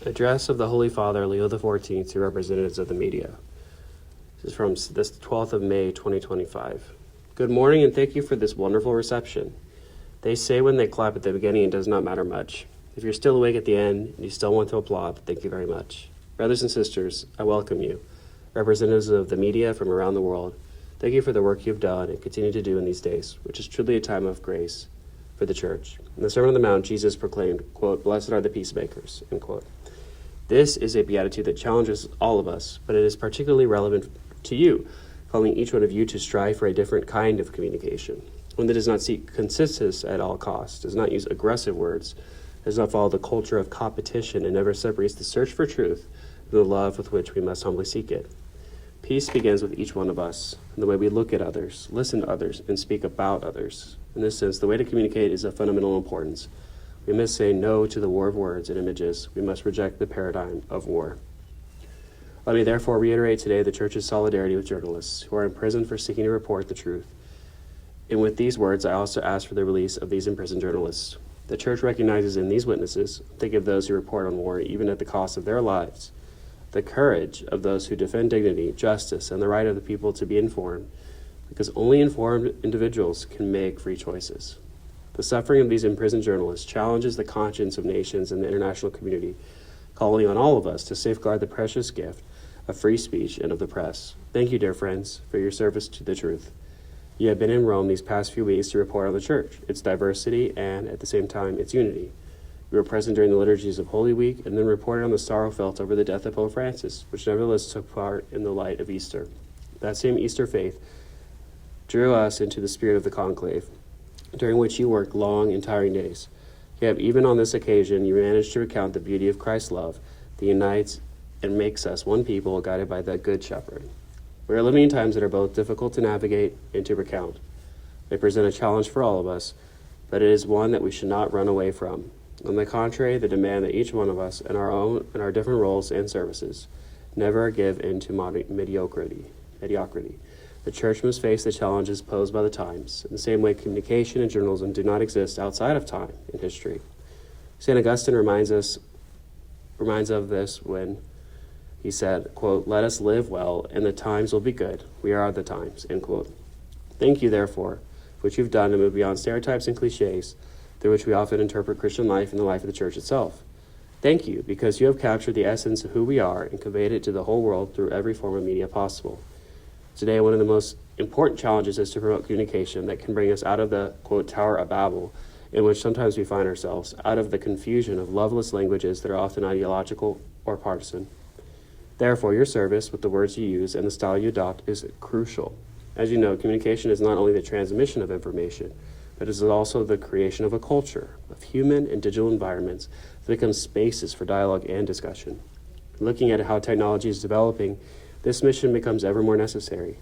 Address of the Holy Father Leo XIV to representatives of the media. This is from this 12th of May, 2025. Good morning and thank you for this wonderful reception. They say when they clap at the beginning, it does not matter much. If you're still awake at the end and you still want to applaud, thank you very much. Brothers and sisters, I welcome you. Representatives of the media from around the world, thank you for the work you've done and continue to do in these days, which is truly a time of grace for the church. In the Sermon on the Mount, Jesus proclaimed, quote, "Blessed are the peacemakers," end quote. This is a beatitude that challenges all of us, but it is particularly relevant to you, calling each one of you to strive for a different kind of communication, one that does not seek consensus at all costs, does not use aggressive words, does not follow the culture of competition, and never separates the search for truth and the love with which we must humbly seek it. Peace begins with each one of us, and the way we look at others, listen to others, and speak about others. In this sense, the way to communicate is of fundamental importance. We must say no to the war of words and images. We must reject the paradigm of war. Let me therefore reiterate today the Church's solidarity with journalists who are in prison for seeking to report the truth. And with these words, I also ask for the release of these imprisoned journalists. The Church recognizes in these witnesses, think of those who report on war even at the cost of their lives, the courage of those who defend dignity, justice, and the right of the people to be informed, because only informed individuals can make free choices. The suffering of these imprisoned journalists challenges the conscience of nations and the international community, calling on all of us to safeguard the precious gift of free speech and of the press. Thank you, dear friends, for your service to the truth. You have been in Rome these past few weeks to report on the Church, its diversity, and, at the same time, its unity. You were present during the liturgies of Holy Week and then reported on the sorrow felt over the death of Pope Francis, which nevertheless took part in the light of Easter. That same Easter faith drew us into the spirit of the conclave, during which you worked long and tiring days. Yet even on this occasion, you managed to recount the beauty of Christ's love that unites and makes us one people guided by that Good Shepherd. We are living in times that are both difficult to navigate and to recount. They present a challenge for all of us, but it is one that we should not run away from. On the contrary, they demand that each one of us, in our different roles and services, never give in to mediocrity. The Church must face the challenges posed by the times. In the same way, communication and journalism do not exist outside of time and history. St. Augustine reminds of this when he said, quote, "Let us live well, and the times will be good. We are the times," end quote. Thank you, therefore, for what you've done to move beyond stereotypes and cliches through which we often interpret Christian life and the life of the Church itself. Thank you, because you have captured the essence of who we are and conveyed it to the whole world through every form of media possible. Today, one of the most important challenges is to promote communication that can bring us out of the, quote, Tower of Babel, in which sometimes we find ourselves, out of the confusion of loveless languages that are often ideological or partisan. Therefore, your service with the words you use and the style you adopt is crucial. As you know, communication is not only the transmission of information, but it is also the creation of a culture of human and digital environments that become spaces for dialogue and discussion. Looking at how technology is developing, this mission becomes ever more necessary.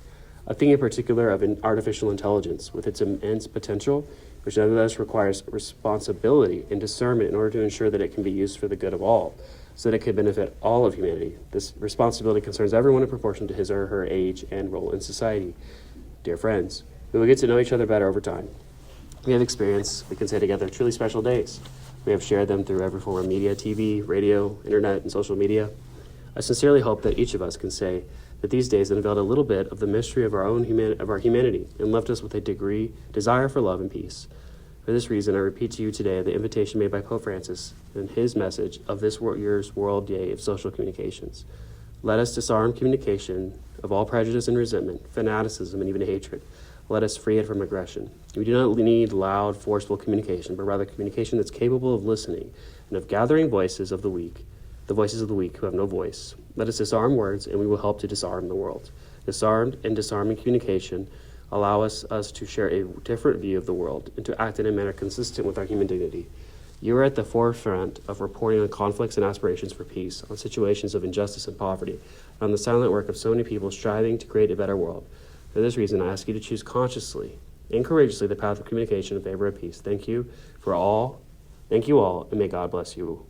I think in particular of artificial intelligence, with its immense potential, which nevertheless requires responsibility and discernment in order to ensure that it can be used for the good of all, so that it can benefit all of humanity. This responsibility concerns everyone in proportion to his or her age and role in society. Dear friends, we will get to know each other better over time. We have experienced, we can say together, truly special days. We have shared them through every form of media, TV, radio, internet, and social media. I sincerely hope that each of us can say that these days unveiled a little bit of the mystery of our humanity and left us with a desire for love and peace. For this reason, I repeat to you today the invitation made by Pope Francis in his message of this year's World Day of Social Communications. Let us disarm communication of all prejudice and resentment, fanaticism, and even hatred. Let us free it from aggression. We do not need loud, forceful communication, but rather communication that's capable of listening and of gathering voices of the weak who have no voice. Let us disarm words, and we will help to disarm the world. Disarmed and disarming communication allow us to share a different view of the world and to act in a manner consistent with our human dignity. You are at the forefront of reporting on conflicts and aspirations for peace, on situations of injustice and poverty, and on the silent work of so many people striving to create a better world. For this reason, I ask you to choose consciously and courageously the path of communication in favor of peace. Thank you all, and may God bless you